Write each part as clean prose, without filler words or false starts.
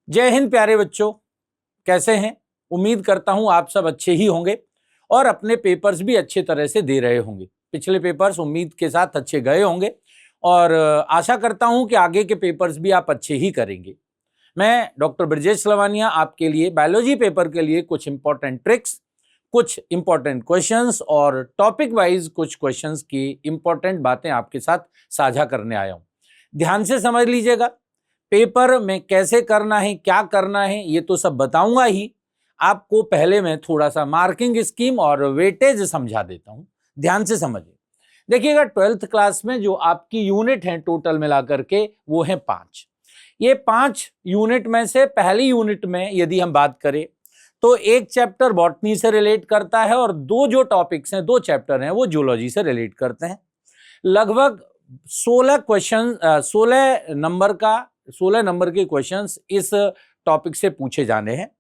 जय हिंद प्यारे बच्चों, कैसे हैं? उम्मीद करता हूं आप सब अच्छे ही होंगे और अपने पेपर्स भी अच्छे तरह से दे रहे होंगे। पिछले पेपर्स उम्मीद के साथ अच्छे गए होंगे और आशा करता हूं कि आगे के पेपर्स भी आप अच्छे ही करेंगे। मैं डॉक्टर ब्रजेश लवानिया आपके लिए बायोलॉजी पेपर के लिए कुछ इंपॉर्टेंट ट्रिक्स, कुछ इंपॉर्टेंट क्वेश्चंस और टॉपिक वाइज कुछ क्वेश्चंस की इंपॉर्टेंट बातें आपके साथ साझा करने आया हूं। ध्यान से समझ लीजिएगा। पेपर में कैसे करना है, क्या करना है, ये तो सब बताऊंगा ही। आपको पहले मैं थोड़ा सा मार्किंग स्कीम और वेटेज समझा देता हूं। ध्यान से समझिए। देखिएगा, 12th क्लास में जो आपकी यूनिट है टोटल मिलाकर के वो है 5। ये 5 यूनिट में से पहली यूनिट में यदि हम बात करें तो एक चैप्टर बॉटनी से रिलेट करता है और दो जो टॉपिक्स हैं, 2 चैप्टर हैं, वो जूलॉजी से रिलेट करते हैं। लगभग 16 क्वेश्चन 16 नंबर के क्वेश्चंस इस टॉपिक से पूछे जाने हैं,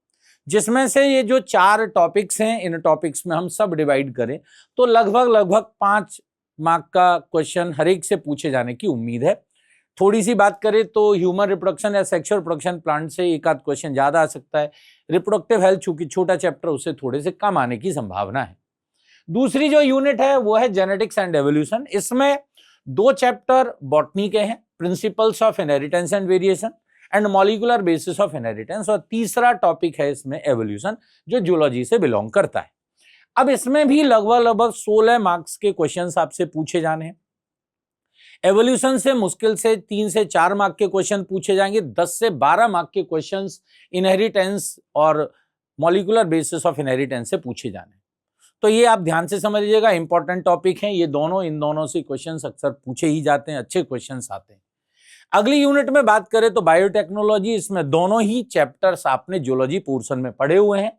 जिसमें से ये जो 4 टॉपिक्स हैं, इन टॉपिक्स में हम सब डिवाइड करें तो लगभग 5 मार्क का क्वेश्चन हर एक से पूछे जाने की उम्मीद है। थोड़ी सी बात करें तो ह्यूमन रिप्रोडक्शन या सेक्सुअल प्रोडक्शन प्लांट से एक आध क्वेश्चन ज्यादा आ सकता है। रिप्रोडक्टिव हेल्थ चूंकि छोटा चैप्टर, उससे थोड़े से कम आने की संभावना है। दूसरी जो यूनिट है वो है जेनेटिक्स एंड एवोल्यूशन। इसमें 2 चैप्टर बॉटनी के हैं, principles of inheritance and variation and molecular basis of inheritance, और तीसरा टॉपिक है इसमें एवोल्यूशन, जो जूलॉजी से बिलोंग करता है। अब इसमें भी लगभग 16 मार्क्स के क्वेश्चंस आपसे पूछे जाने हैं। एवोल्यूशन से मुश्किल से 3 से 4 मार्क के क्वेश्चन पूछे जाएंगे। 10 से 12 मार्क के क्वेश्चंस इनहेरिटेंस और मॉलिक्यूलर बेसिस ऑफ इनहेरिटेंस से पूछे जाने। तो ये आप ध्यान से समझ लीजिएगा, इंपॉर्टेंट टॉपिक हैं ये दोनों। इन दोनों से क्वेश्चंस अक्सर पूछे ही जाते हैं, अच्छे क्वेश्चंस आते हैं। अगली यूनिट में बात करें तो बायोटेक्नोलॉजी। इसमें दोनों ही चैप्टर्स आपने जूलॉजी पोर्शन में पढ़े हुए हैं।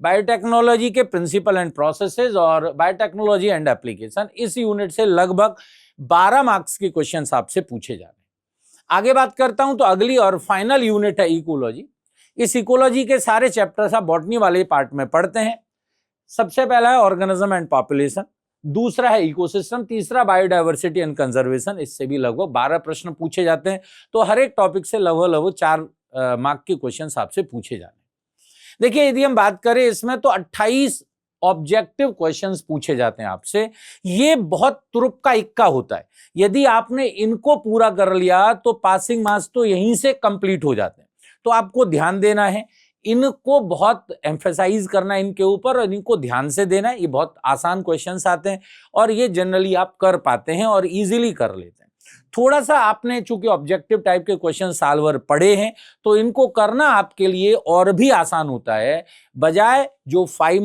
बायोटेक्नोलॉजी के प्रिंसिपल एंड प्रोसेसेस और बायोटेक्नोलॉजी एंड एप्लीकेशन, इस यूनिट से लगभग 12 मार्क्स के क्वेश्चंस आपसे पूछे जा रहे हैं। आगे बात करता हूं तो अगली और फाइनल यूनिट है इकोलॉजी। इस इकोलॉजी के सारे चैप्टर्स आप बॉटनी वाले पार्ट में पढ़ते हैं। सबसे पहला है ऑर्गेनिज्म एंड पॉपुलेशन, दूसरा है इकोसिस्टम, तीसरा बायोडायवर्सिटी एंड कंजर्वेशन। इससे भी लगभग 12 प्रश्न पूछे जाते हैं। तो हर एक टॉपिक से लगभग 4 मार्क के क्वेश्चंस आपसे पूछे जाने। देखिए, यदि हम बात करें इसमें तो 28 ऑब्जेक्टिव क्वेश्चंस पूछे जाते हैं आपसे। ये बहुत तुरुप का इक्का होता है। यदि आपने इनको पूरा कर लिया तो पासिंग मार्क्स तो यहीं से कंप्लीट हो जाते हैं। तो आपको ध्यान देना है, इनको बहुत एम्फेसाइज करना है इनके ऊपर, और इनको ध्यान से देना है। ये बहुत आसान क्वेश्चंस आते हैं और ये जनरली आप कर पाते हैं और इजीली कर लेते हैं। थोड़ा सा आपने चूंकि ऑब्जेक्टिव टाइप के क्वेश्चन साल भर पढ़े हैं तो इनको करना आपके लिए और भी आसान होता है। बजाय जो 4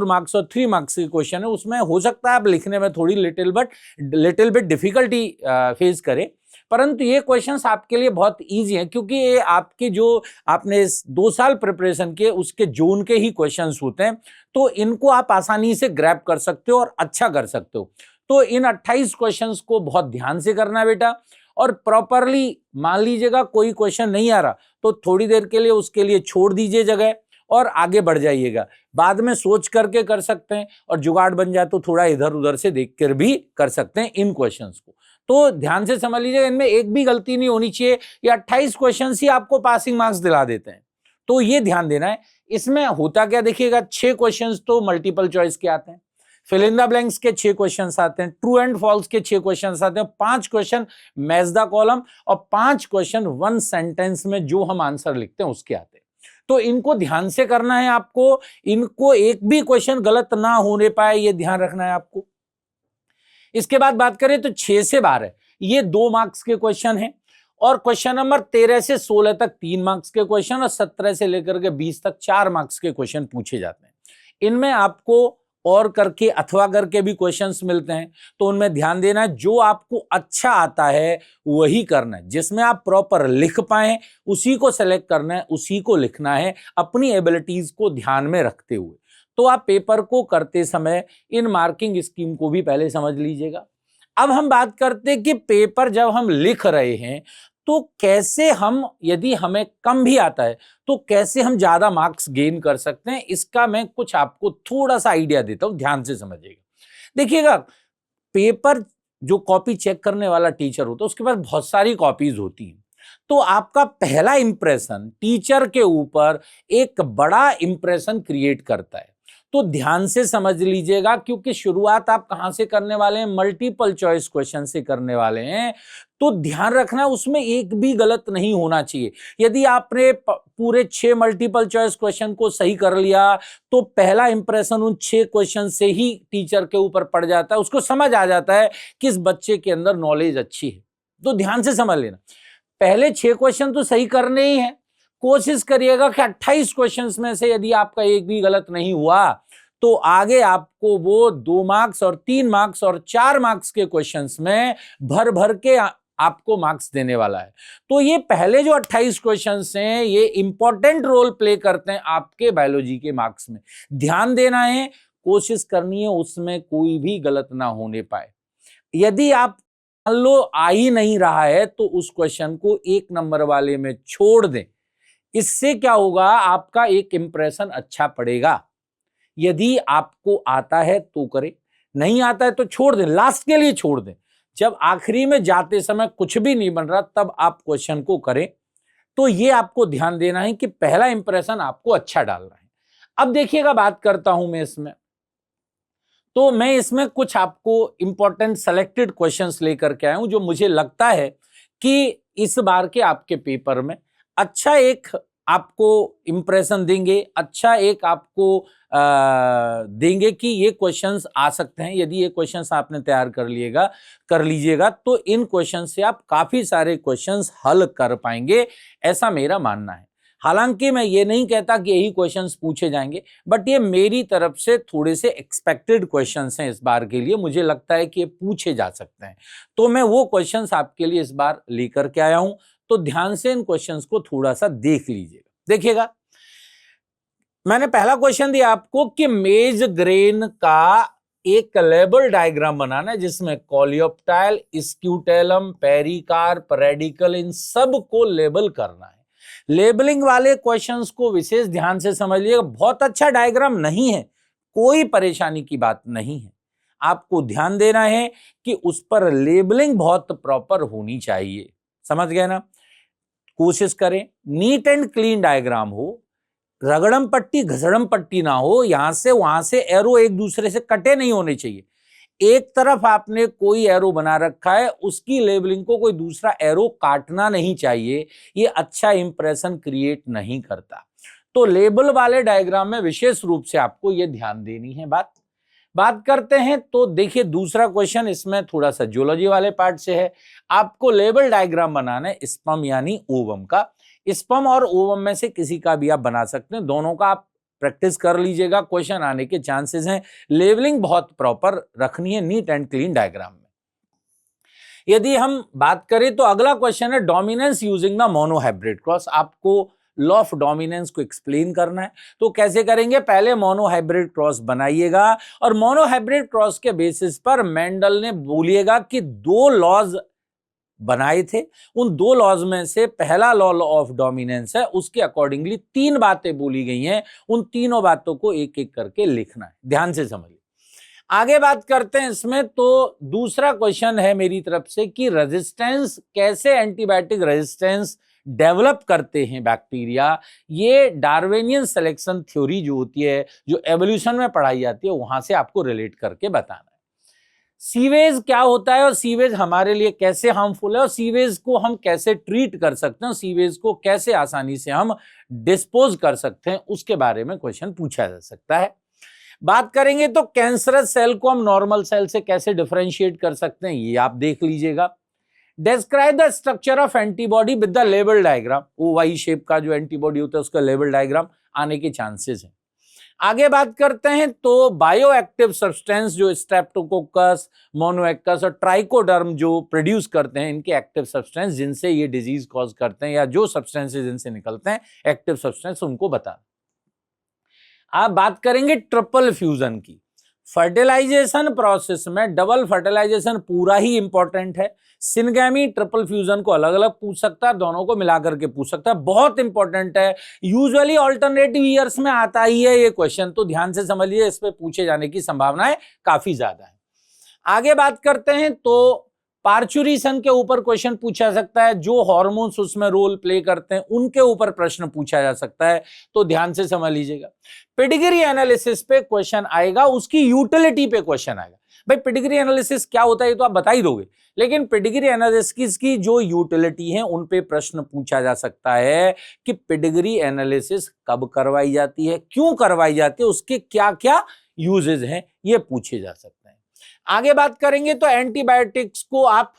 मार्क्स और 3 मार्क्स के क्वेश्चन है, उसमें हो सकता है आप लिखने में थोड़ी लिटिल बिट डिफिकल्टी फेस करें, परंतु ये क्वेश्चंस आपके लिए बहुत इजी हैं, क्योंकि ये आपके जो आपने 2 साल प्रिपरेशन किए उसके जोन के ही क्वेश्चंस होते हैं। तो इनको आप आसानी से ग्रैब कर सकते हो और अच्छा कर सकते हो। तो इन 28 क्वेश्चंस को बहुत ध्यान से करना है बेटा, और प्रॉपरली मान लीजिएगा कोई क्वेश्चन नहीं आ रहा तो थोड़ी देर के लिए उसके लिए छोड़ दीजिए जगह और आगे बढ़ जाइएगा। बाद में सोच करके कर सकते हैं, और जुगाड़ बन जाए तो थोड़ा इधर उधर से देखकर भी कर सकते हैं इन क्वेश्चंस को। तो ध्यान से समझ लीजिएगा, इनमें एक भी गलती नहीं होनी चाहिए। ये 28 क्वेश्चंस ही आपको पासिंग मार्क्स दिला देते हैं, तो ये ध्यान देना है। इसमें होता क्या देखिएगा, 6 क्वेश्चंस तो मल्टीपल चॉइस के आते हैं, फिल इन द ब्लैंक्स के 6 क्वेश्चंस आते हैं, ट्रू एंड फॉल्स के 6 क्वेश्चंस आते हैं, 5 क्वेश्चन मैच द कॉलम और 5 क्वेश्चन 1 सेंटेंस में जो हम आंसर लिखते हैं उसके आते हैं। तो इनको ध्यान से करना है आपको, इनको एक भी क्वेश्चन गलत ना होने पाए ये ध्यान रखना है आपको। इसके बाद बात करें तो 6 से 12 ये 2 मार्क्स के क्वेश्चन हैं, और क्वेश्चन नंबर 13 से 16 तक 3 मार्क्स के क्वेश्चन, और 17 से लेकर के 20 तक 4 मार्क्स के क्वेश्चन पूछे जाते हैं। इनमें आपको और करके अथवा करके भी क्वेश्चंस मिलते हैं, तो उनमें ध्यान देना है। जो आपको अच्छा आता है वही करना है, जिसमें आप प्रॉपर लिख पाए उसी को सेलेक्ट करना है, उसी को लिखना है, अपनी एबिलिटीज को ध्यान में रखते हुए। तो आप पेपर को करते समय इन मार्किंग स्कीम को भी पहले समझ लीजिएगा। अब हम बात करते हैं कि पेपर जब हम लिख रहे हैं तो कैसे हम, यदि हमें कम भी आता है तो कैसे हम ज्यादा मार्क्स गेन कर सकते हैं, इसका मैं कुछ आपको थोड़ा सा आइडिया देता हूं, ध्यान से समझिएगा। देखिएगा, पेपर जो कॉपी चेक करने वाला टीचर होता है उसके पास बहुत सारी कॉपीज होती हैं। तो आपका पहला इंप्रेशन टीचर के ऊपर एक बड़ा इंप्रेशन क्रिएट करता है। तो ध्यान से समझ लीजिएगा, क्योंकि शुरुआत आप कहां से करने वाले हैं, मल्टीपल चॉइस क्वेश्चन से करने वाले हैं। तो ध्यान रखना उसमें एक भी गलत नहीं होना चाहिए। यदि आपने पूरे 6 मल्टीपल चॉइस क्वेश्चन को सही कर लिया तो पहला इंप्रेशन उन 6 क्वेश्चन से ही टीचर के ऊपर पड़ जाता है, उसको समझ आ जाता है कि इस बच्चे के अंदर नॉलेज अच्छी है। तो ध्यान से समझ लेना, पहले 6 क्वेश्चन तो सही करने ही है। कोशिश करिएगा कि 28 क्वेश्चंस में से यदि आपका एक भी गलत नहीं हुआ तो आगे आपको वो 2 मार्क्स और 3 मार्क्स और 4 मार्क्स के क्वेश्चंस में भर भर के आपको मार्क्स देने वाला है। तो ये पहले जो 28 क्वेश्चंस हैं ये इंपॉर्टेंट रोल प्ले करते हैं आपके बायोलॉजी के मार्क्स में। ध्यान देना है, कोशिश करनी है उसमें कोई भी गलत ना होने पाए। यदि आप मान लो आ ही नहीं रहा है तो उस क्वेश्चन को 1 नंबर वाले में छोड़ दें। इससे क्या होगा, आपका एक इंप्रेशन अच्छा पड़ेगा। यदि आपको आता है तो करें, नहीं आता है तो छोड़ दें, लास्ट के लिए छोड़ दें। जब आखिरी में जाते समय कुछ भी नहीं बन रहा तब आप क्वेश्चन को करें। तो ये आपको ध्यान देना है कि पहला इंप्रेशन आपको अच्छा डालना है। अब देखिएगा, बात करता हूं मैं इसमें, तो मैं इसमें कुछ आपको इंपॉर्टेंट सेलेक्टेड क्वेश्चंस लेकर के आया हूं जो मुझे लगता है कि इस बार के आपके पेपर में अच्छा एक आपको इंप्रेशन देंगे, अच्छा एक आपको देंगे कि ये क्वेश्चंस आ सकते हैं। यदि ये क्वेश्चंस आपने तैयार कर लीजिएगा तो इन क्वेश्चन से आप काफी सारे क्वेश्चंस हल कर पाएंगे, ऐसा मेरा मानना है। हालांकि मैं ये नहीं कहता कि यही क्वेश्चंस पूछे जाएंगे, बट ये मेरी तरफ से थोड़े से एक्सपेक्टेड क्वेश्चंस हैं इस बार के लिए। मुझे लगता है कि ये पूछे जा सकते हैं, तो मैं वो क्वेश्चंस आपके लिए इस बार लेकर के आया हूं। तो ध्यान से इन क्वेश्चंस को थोड़ा सा देख लीजिएगा। देखिएगा, मैंने पहला क्वेश्चन दिया आपको कि मेज ग्रेन का एक लेबल डायग्राम बनाना है जिसमें कॉलियोप्टाइल, स्क्यूटेलम, पेरिकार्प, रेडिकल, इन सब को लेबल करना है। लेबलिंग वाले क्वेश्चंस को विशेष ध्यान से समझिएगा। बहुत अच्छा डायग्राम नहीं है, कोई परेशानी की बात नहीं है। आपको ध्यान देना है कि उस पर लेबलिंग बहुत प्रॉपर होनी चाहिए, समझ गए ना। कोशिश करें नीट एंड क्लीन डायग्राम हो, रगड़म पट्टी घसड़म पट्टी ना हो, यहां से वहां से एरो एक दूसरे से कटे नहीं होने चाहिए। एक तरफ आपने कोई एरो बना रखा है, उसकी लेबलिंग को कोई दूसरा एरो काटना नहीं चाहिए, ये अच्छा इंप्रेशन क्रिएट नहीं करता। तो लेबल वाले डायग्राम में विशेष रूप से आपको ये ध्यान देनी है। बात करते हैं तो देखिए, दूसरा क्वेश्चन इसमें थोड़ा सा जियोलॉजी वाले पार्ट से है। आपको लेबल डायग्राम बनाना है स्पर्म यानी ओवम का। स्पर्म और ओवम में से किसी का भी आप बना सकते हैं, दोनों का आप प्रैक्टिस कर लीजिएगा, क्वेश्चन आने के चांसेस हैं। लेवलिंग बहुत प्रॉपर रखनी है नीट एंड क्लीन डायग्राम में। यदि हम बात करें तो अगला क्वेश्चन है dominance using the monohybrid cross. आपको लॉ ऑफ डोमिनेंस को एक्सप्लेन करना है। तो कैसे करेंगे, पहले मोनोहाइब्रिड क्रॉस बनाइएगा और मोनोहाइब्रिड क्रॉस के बेसिस पर मेंडल ने बोलिएगा कि 2 लॉज बनाए थे। उन 2 लॉज में से पहला लॉ ऑफ डोमिनेंस है, उसके अकॉर्डिंगली 3 बातें बोली गई हैं। उन तीनों बातों को एक एक करके लिखना है, ध्यान से समझिए। आगे बात करते हैं इसमें, तो दूसरा क्वेश्चन है मेरी तरफ से कि रेजिस्टेंस, कैसे एंटीबायोटिक रेजिस्टेंस डेवलप करते हैं बैक्टीरिया। ये डार्विनियन सिलेक्शन थ्योरी जो होती है, जो एवोल्यूशन में पढ़ाई जाती है, वहां से आपको रिलेट करके बताना है। सीवेज क्या होता है और सीवेज हमारे लिए कैसे हार्मफुल है और सीवेज को हम कैसे ट्रीट कर सकते हैं, सीवेज को कैसे आसानी से हम डिस्पोज कर सकते हैं, उसके बारे में क्वेश्चन पूछा जा सकता है। बात करेंगे तो कैंसरस सेल को हम नॉर्मल सेल से कैसे डिफरेंशिएट कर सकते हैं, ये आप देख लीजिएगा। Describe the structure of antibody with the label diagram. वो वाई शेप का जो एंटीबॉडी होता है उसका लेबल डायग्राम आने के चांसेस हैं। आगे बात करते हैं तो बायो एक्टिव सब्सटेंस जो स्ट्रेप्टोकोकस, मोनोएकस और ट्राइकोडर्म जो प्रोड्यूस करते हैं, इनके एक्टिव सब्सटेंस जिनसे ये डिजीज कॉज करते हैं या जो सब्सटेंसेस इनसे निकलते हैं एक्टिव सब्सटेंस, उनको बता। आप बात करेंगे ट्रिपल फ्यूजन की। फर्टिलाइजेशन प्रोसेस में डबल फर्टिलाइजेशन पूरा ही इंपॉर्टेंट है। सिनगैमी ट्रिपल फ्यूजन को अलग अलग पूछ सकता है, दोनों को मिलाकर के पूछ सकता है, बहुत इंपॉर्टेंट है। यूजुअली ऑल्टरनेटिव ईयर्स में आता ही है ये क्वेश्चन, तो ध्यान से समझिए, इस पे पूछे जाने की संभावनाएं काफी ज्यादा है। आगे बात करते हैं तो पार्चुरेशन के ऊपर क्वेश्चन पूछा जा सकता है, जो हार्मोन्स उसमें रोल प्ले करते हैं उनके ऊपर प्रश्न पूछा जा सकता है, तो ध्यान से समझ लीजिएगा। पेडिग्री एनालिसिस पे क्वेश्चन आएगा, उसकी यूटिलिटी पे क्वेश्चन आएगा। भाई पेडिग्री एनालिसिस क्या होता है ये तो आप बता ही दोगे, लेकिन पेडिग्री एनालिसिस की जो यूटिलिटी है उन पे प्रश्न पूछा जा सकता है कि पेडिग्री एनालिसिस कब करवाई जाती है, क्यों करवाई जाती है, उसके क्या क्या यूजेस हैं, ये पूछे जा सकते हैं। आगे बात करेंगे तो एंटीबायोटिक्स को आप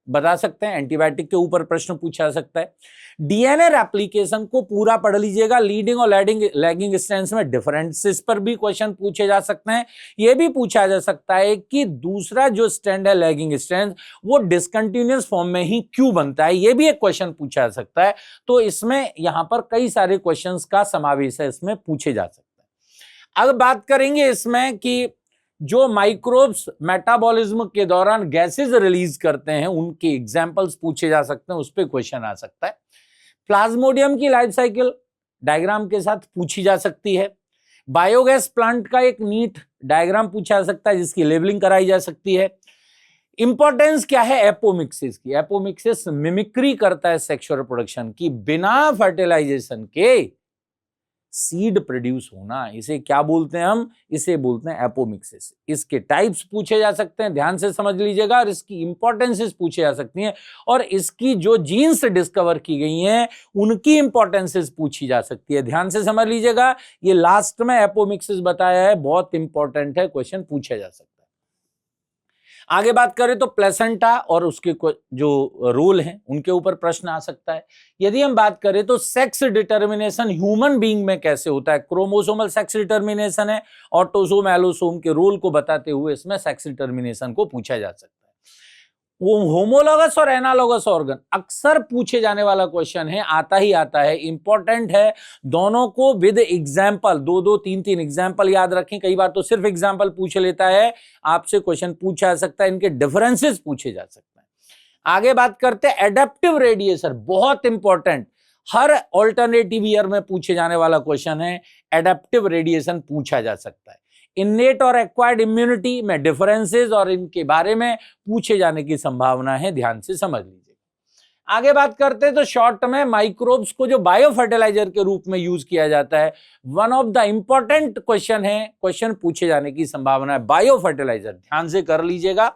बता सकते हैं, एंटीबायोटिक के ऊपर प्रश्न पूछा जा सकता है। डीएनए एप्लीकेशन को पूरा पढ़ लीजिएगा, लीडिंग और लैगिंग स्ट्रैंड्स में डिफरेंसेस पर भी क्वेश्चन पूछे जा सकते हैं। यह भी पूछा जा सकता है कि दूसरा जो स्ट्रैंड है लैगिंग स्ट्रैंड, वो डिसकंटिन्यूअस फॉर्म में ही क्यों बनता है, यह भी एक क्वेश्चन पूछा जा सकता है। तो इसमें यहां पर कई सारे क्वेश्चंस का समावेश है, इसमें पूछे जा सकते हैं। अब बात करेंगे इसमें कि जो माइक्रोब्स मेटाबॉलिज्म के दौरान गैसेस रिलीज करते हैं उनके एग्जांपल्स पूछे जा सकते हैं, उस पे क्वेश्चन आ सकता है। प्लाज्मोडियम की लाइफ साइकिल डायग्राम के साथ पूछी जा सकती है। बायोगैस प्लांट का एक नीट डायग्राम पूछा जा सकता है जिसकी लेबलिंग कराई जा सकती है। इंपॉर्टेंस क्या है एपोमिक्सिस की, एपोमिक्सिस मिमिक्री करता है सेक्सुअल रिप्रोडक्शन की, बिना फर्टिलाइजेशन के सीड प्रोड्यूस होना, इसे क्या बोलते हैं हम, इसे बोलते हैं एपोमिक्सिस। इसके टाइप्स पूछे जा सकते हैं, ध्यान से समझ लीजिएगा, और इसकी इंपॉर्टेंसेस पूछे जा सकती हैं, और इसकी जो जीन्स डिस्कवर की गई हैं उनकी इंपॉर्टेंसेस पूछी जा सकती है। ध्यान से समझ लीजिएगा, ये लास्ट में एपोमिक्सिस बताया है, बहुत इंपॉर्टेंट है, क्वेश्चन पूछा जा सकता है। आगे बात करें तो प्लेसेंटा और उसके जो रोल हैं उनके ऊपर प्रश्न आ सकता है। यदि हम बात करें तो सेक्स डिटर्मिनेशन ह्यूमन बीइंग में कैसे होता है, क्रोमोसोमल सेक्स डिटर्मिनेशन है, ऑटोसोम एलोसोम के रोल को बताते हुए इसमें सेक्स डिटर्मिनेशन को पूछा जा सकता है। वो होमोलॉगस और एनालॉगस ऑर्गन अक्सर पूछे जाने वाला क्वेश्चन है, आता ही आता है, इंपॉर्टेंट है। दोनों को विद एग्जाम्पल, दो दो तीन तीन एग्जाम्पल याद रखें, कई बार तो सिर्फ एग्जाम्पल पूछ लेता है, आपसे क्वेश्चन पूछा जा सकता है, इनके डिफरेंसेस पूछे जा सकते हैं। आगे बात करते हैं एडेप्टिव रेडिएशन, बहुत इंपॉर्टेंट, हर ऑल्टरनेटिव ईयर में पूछे जाने वाला क्वेश्चन है, एडेप्टिव रेडिएशन पूछा जा सकता है। इन्नेट और एक्वायर्ड इम्यूनिटी में डिफरेंसेस और इनके बारे में पूछे जाने की संभावना है, ध्यान से समझ लीजिए। आगे बात करते हैं तो शॉर्ट में माइक्रोब्स को जो बायो फर्टिलाइजर के रूप में यूज किया जाता है, one of the important question है, क्वेश्चन पूछे जाने की संभावना है बायो फर्टिलाइजर, ध्यान से कर लीजिएगा।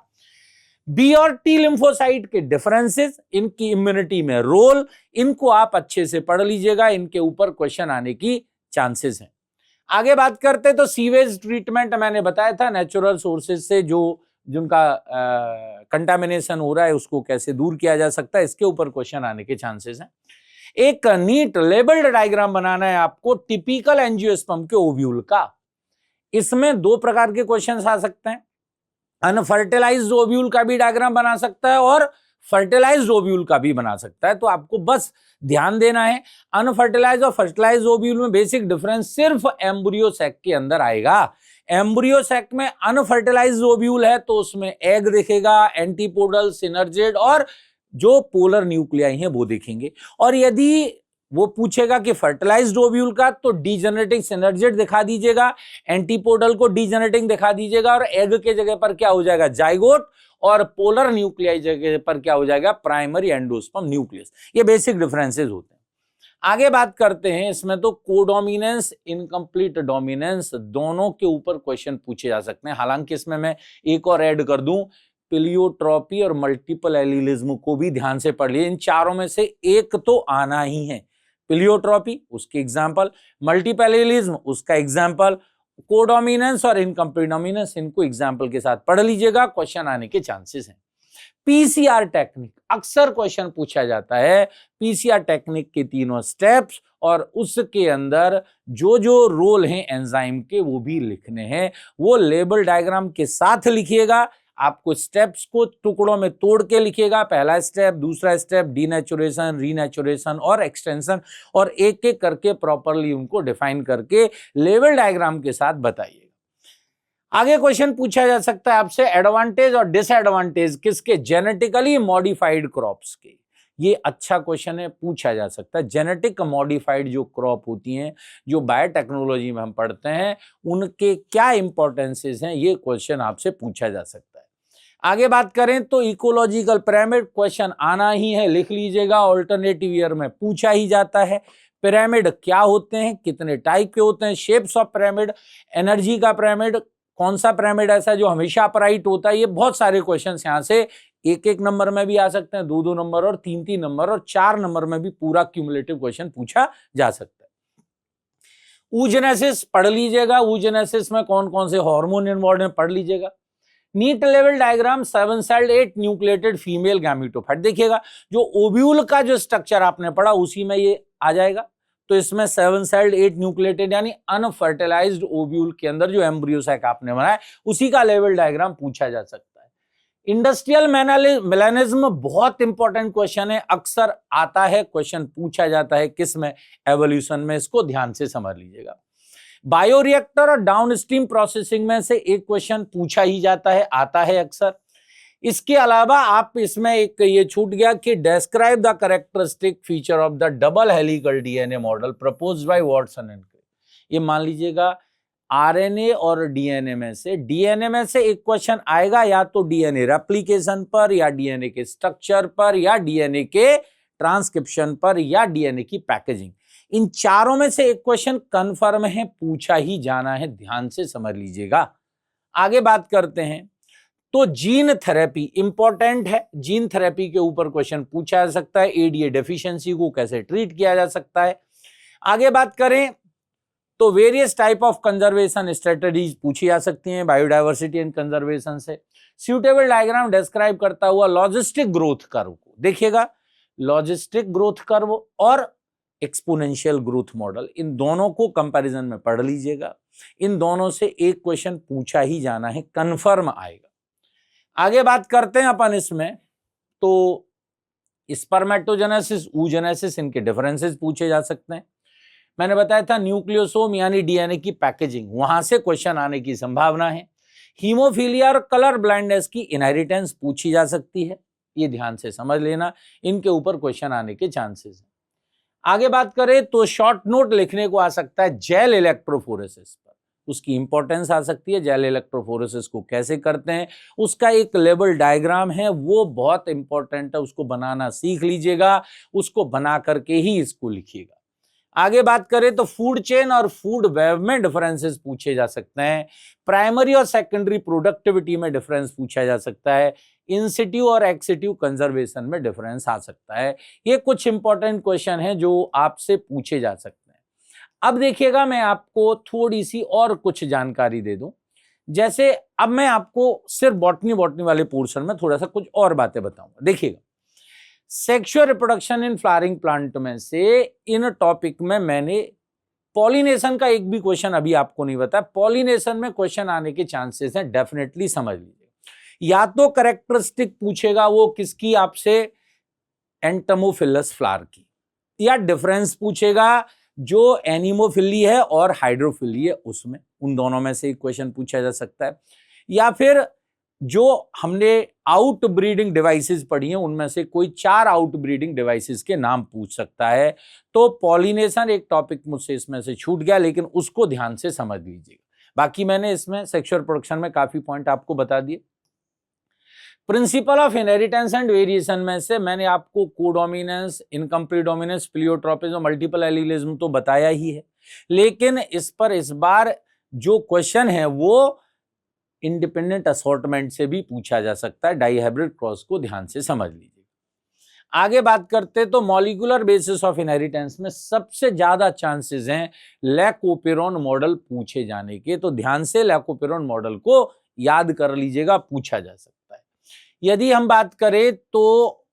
बी और टी लिम्फोसाइट के डिफरेंसेस, इनकी इम्यूनिटी में रोल, इनको आप अच्छे से पढ़ लीजिएगा, इनके ऊपर क्वेश्चन आने की चांसेस हैं। आगे बात करते तो सीवेज ट्रीटमेंट, मैंने बताया था नेचुरल सोर्सेज से जो जिनका कंटामिनेशन हो रहा है उसको कैसे दूर किया जा सकता है, इसके ऊपर क्वेश्चन आने के चांसेस हैं। एक नीट लेबल्ड डायग्राम बनाना है आपको टिपिकल एंजियोस्पर्म के ओव्यूल का। इसमें दो प्रकार के क्वेश्चन आ सकते हैं, अनफर्टिलाइज्ड ओव्यूल का भी डायग्राम बना सकता है और फर्टिलाइज्ड ओव्यूल का भी बना सकता है। तो आपको बस ध्यान देना है, अनफर्टिलाइज्ड और फर्टिलाइज्ड ओव्यूल में बेसिक डिफरेंस सिर्फ एम्ब्रियो सैक के अंदर आएगा। एम्ब्रियो सैक में अनफर्टिलाइज्ड ओव्यूल है तो उसमें एग दिखेगा, एंटीपोडल, सिनर्जिड और जो पोलर न्यूक्लियाई हैं वो दिखेंगे। और यदि वो पूछेगा कि फर्टिलाइज्ड ओव्यूल का, तो डीजेनरेटिंग सिनर्जिड दिखा दीजिएगा, एंटीपोडल को डीजेनरेटिंग दिखा दीजिएगा, और एग के जगह पर क्या हो जाएगा, जाइगोट, और पोलर न्यूक्लियाई जगह पर क्या हो जाएगा, प्राइमरी एंडोस्पर्म न्यूक्लियस। ये बेसिक डिफरेंसेस होते हैं। आगे बात करते हैं इसमें तो कोडोमिनेंस, इनकम्प्लीट डोमिनेंस, दोनों के ऊपर क्वेश्चन पूछे जा सकते हैं। हालांकि इसमें मैं एक और ऐड कर दूं, प्लियोट्रॉपी और मल्टीपल एलिलिज्म को भी ध्यान से पढ़ लीजिए, इन चारों में से एक तो आना ही है। प्लियोट्रॉपी उसके एग्जाम्पल, मल्टीपल एलिलिज्म उसका एग्जाम्पल, कोडोमिनेंस और इनकम्प्लीट डोमिनेंस, इनको एग्जाम्पल के साथ पढ़ लीजिएगा, क्वेश्चन आने के चांसेस हैं। पीसीआर टेक्निक अक्सर क्वेश्चन पूछा जाता है, पीसीआर टेक्निक के तीनों स्टेप्स और उसके अंदर जो जो रोल हैं एंजाइम के वो भी लिखने हैं, वो लेबल डायग्राम के साथ लिखिएगा। आपको स्टेप्स को टुकड़ों में तोड़ के लिखिएगा, पहला स्टेप, दूसरा स्टेप, डीनेचुरेशन, रीनेचुरेशन और एक्सटेंशन, और एक एक करके प्रॉपरली उनको डिफाइन करके लेवल डायग्राम के साथ बताइए। आगे क्वेश्चन पूछा जा सकता है आपसे, एडवांटेज और डिसएडवांटेज किसके, जेनेटिकली मॉडिफाइड क्रॉप्स के। ये अच्छा क्वेश्चन है, पूछा जा सकता है। जेनेटिक मॉडिफाइड जो क्रॉप होती हैं, जो बायोटेक्नोलॉजी में हम पढ़ते हैं, उनके क्या इंपॉर्टेंसेस हैं, ये क्वेश्चन आपसे पूछा जा सकता है। आगे बात करें तो इकोलॉजिकल पिरामिड क्वेश्चन आना ही है, लिख लीजिएगा, ऑल्टरनेटिव ईयर में पूछा ही जाता है। पिरामिड क्या होते हैं, कितने टाइप के होते हैं, शेप्स ऑफ पिरामिड, एनर्जी का पिरामिड, कौन सा पिरामिड ऐसा जो हमेशा अपराइट होता है, ये बहुत सारे क्वेश्चन यहाँ से एक एक नंबर में भी आ सकते हैं, दो दो नंबर और तीन तीन नंबर और 4 नंबर में भी पूरा क्यूमुलेटिव क्वेश्चन पूछा जा सकता है। oogenesis पढ़ लीजिएगा, oogenesis में कौन कौन से हार्मोन इन्वॉल्व हैं पढ़ लीजिएगा। NEET level diagram 7 celled 8 nucleated female gametophyte, देखिएगा जो ओव्यूल का जो स्ट्रक्चर आपने पढ़ा उसी में ये आ जाएगा। तो इसमें 7 सेल्ड 8 न्यूक्लिएटेड यानी अनफर्टिलाइज्ड ओव्यूल के अंदर जो एम्ब्रियो सैक आपने बनाया उसी का लेवल डायग्राम पूछा जा सकता है। इंडस्ट्रियल मेलानिज्म बहुत इंपॉर्टेंट क्वेश्चन है, अक्सर आता है, क्वेश्चन पूछा जाता है किसमें, एवोल्यूशन में, इसको ध्यान से समझ लीजिएगा। बायोरिएक्टर और डाउनस्ट्रीम प्रोसेसिंग में से एक क्वेश्चन पूछा ही जाता है, आता है अक्सर। इसके अलावा आप इसमें एक ये छूट गया कि describe the characteristic feature of the double helical DNA model proposed by Watson and Crick. ये मान लीजिएगा आरएनए और डीएनए में से एक क्वेश्चन आएगा, या तो डीएनए रेप्लिकेशन पर, या डीएनए के स्ट्रक्चर पर, या डीएनए के ट्रांसक्रिप्शन पर, या डीएनए की पैकेजिंग। इन चारों में से एक क्वेश्चन कंफर्म है, पूछा ही जाना है, ध्यान से समझ लीजिएगा। आगे बात करते हैं तो जीन थेरेपी इंपॉर्टेंट है, जीन थेरेपी के ऊपर क्वेश्चन पूछा जा सकता है, एडीए डेफिशिएंसी को कैसे ट्रीट किया जा सकता है। आगे बात करें तो various type of conservation strategies पूछी जा सकती हैं बायोडायवर्सिटी एंड कंजर्वेशन से। सूटेबल डायग्राम डिस्क्राइब करता हुआ लॉजिस्टिक ग्रोथ कर्व को देखिएगा, लॉजिस्टिक ग्रोथ कर्व और एक्सपोनेंशियल ग्रोथ मॉडल, इन दोनों को कंपैरिजन में पढ़ लीजिएगा। इन दोनों से एक क्वेश्चन पूछा ही जाना है, कंफर्म आएगा। आगे बात करते हैं अपन इसमें तो स्पर्मेटोजेनेसिस, oogenesis, इनके डिफरेंसेस पूछे जा सकते हैं। मैंने बताया था न्यूक्लियोसोम यानी डीएनए की पैकेजिंग, वहां से क्वेश्चन आने की संभावना है। हीमोफीलिया और कलर ब्लाइंडनेस की इनहेरिटेंस पूछी जा सकती है, ये ध्यान से समझ लेना, इनके ऊपर क्वेश्चन आने के चांसेस हैं। आगे बात करें तो शॉर्ट नोट लिखने को आ सकता है जेल इलेक्ट्रोफोरेसिस पर, उसकी इंपॉर्टेंस आ सकती है, जेल इलेक्ट्रोफोरेसिस को कैसे करते हैं, उसका एक लेवल डायग्राम है, वो बहुत इंपॉर्टेंट है, उसको बनाना सीख लीजिएगा, उसको बना करके ही इसको लिखिएगा। आगे बात करें तो फूड चेन और फूड वेब में डिफरेंसेस पूछे जा सकते हैं, प्राइमरी और सेकेंडरी प्रोडक्टिविटी में डिफरेंस पूछा जा सकता है, इन सिटू और एक्स सिटू कंजर्वेशन में डिफरेंस आ सकता है। ये कुछ इंपॉर्टेंट क्वेश्चन हैं जो आपसे पूछे जा सकते हैं। अब देखिएगा मैं आपको थोड़ी सी और कुछ जानकारी दे दूं, जैसे अब मैं आपको सिर्फ बॉटनी वाले पोर्शन में थोड़ा सा कुछ और बातें बताऊंगा। देखिएगा sexual reproduction in flowering plant में से इन टॉपिक में मैंने पॉलिनेशन का एक भी क्वेश्चन अभी आपको नहीं बताया, पॉलिनेशन में क्वेश्चन आने के चांसेस हैं, डेफिनेटली समझ लीजिए। या तो कैरेक्टरिस्टिक पूछेगा वो किसकी, आपसे एंटमोफिलस फ्लावर की, या डिफरेंस पूछेगा जो एनिमोफिली है और हाइड्रोफिली है उसमें, उन दोनों में से एक क्वेश्चन पूछा जा सकता है। या फिर जो हमने आउट ब्रीडिंग डिवाइसेस पढ़ी हैं उनमें से कोई 4 आउट ब्रीडिंग डिवाइसेस के नाम पूछ सकता है। तो पॉलिनेशन एक टॉपिक मुझसे इसमें से छूट गया, लेकिन उसको ध्यान से समझ लीजिएगा। बाकी मैंने इसमें सेक्सुअल प्रोडक्शन में काफी पॉइंट आपको बता दिए। Principle of inheritance and variation में से मैंने आपको codominance, incomplete dominance, pleiotropism, multiple allelism तो बताया ही है, लेकिन इस पर इस बार जो क्वेश्चन है वो इंडिपेंडेंट असॉर्टमेंट से भी पूछा जा सकता है, डाइहाइब्रिड क्रॉस को ध्यान से समझ लीजिए। आगे बात करते तो मॉलिक्यूलर बेसिस ऑफ इनहेरिटेंस में सबसे ज्यादा चांसेस हैं लैकोपेरोन मॉडल पूछे जाने के, तो ध्यान से लैकोपेरोन मॉडल को याद कर लीजिएगा, पूछा जा सकता है। यदि हम बात करें तो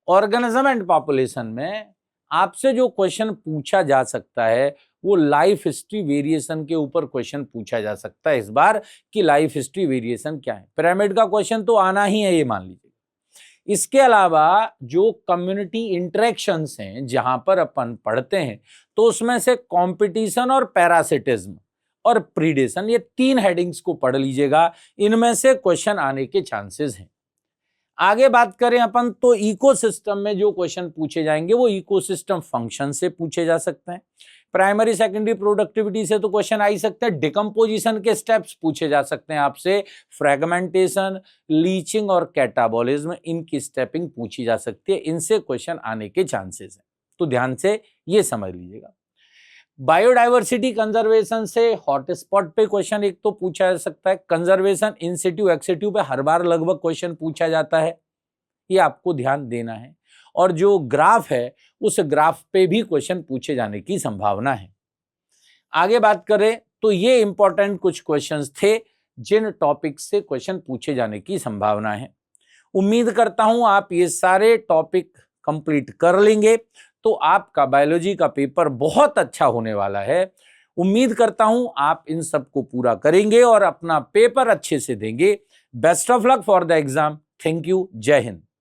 ऑर्गेनिज्म एंड पॉपुलेशन में आपसे जो क्वेश्चन पूछा जा सकता है वो लाइफ हिस्ट्री वेरिएशन के ऊपर क्वेश्चन पूछा जा सकता है इस बार, कि लाइफ हिस्ट्री वेरिएशन क्या है। पिरामिड का क्वेश्चन तो आना ही है, ये मान लीजिए। इसके अलावा जो कम्युनिटी इंटरेक्शंस हैं जहां पर अपन पढ़ते हैं, तो उसमें से कंपटीशन और पैरासिटिज्म और प्रीडेशन, ये 3 हेडिंग्स को पढ़ लीजिएगा, इनमें से क्वेश्चन आने के चांसेस हैं। आगे बात करें अपन तो इकोसिस्टम में जो क्वेश्चन पूछे जाएंगे वो इकोसिस्टम फंक्शन से पूछे जा सकते हैं। प्राइमरी सेकेंडरी प्रोडक्टिविटी से तो क्वेश्चन आ ही सकते हैं। डिकम्पोजिशन के स्टेप्स पूछे जा सकते हैं आपसे, फ्रेगमेंटेशन, लीचिंग और कैटाबॉलिज्म, इनकी स्टेपिंग पूछी जा सकती है, इनसे क्वेश्चन आने के चांसेस हैं, तो ध्यान से ये समझ लीजिएगा। बायोडाइवर्सिटी कंजर्वेशन से हॉटस्पॉट पे क्वेश्चन एक तो पूछा जा सकता है, कंजर्वेशन इन सिटू एक्सिटू पे हर बार लगभग क्वेश्चन पूछा जाता है, ये आपको ध्यान देना है। और जो ग्राफ है उस ग्राफ पे भी क्वेश्चन पूछे जाने की संभावना है। आगे बात करें तो ये इंपॉर्टेंट कुछ क्वेश्चंस थे जिन टॉपिक से क्वेश्चन पूछे जाने की संभावना है। उम्मीद करता हूं आप ये सारे टॉपिक कंप्लीट कर लेंगे तो आपका बायोलॉजी का पेपर बहुत अच्छा होने वाला है। उम्मीद करता हूं आप इन सब को पूरा करेंगे और अपना पेपर अच्छे से देंगे। Best of luck for the exam. Thank you. जय हिंद।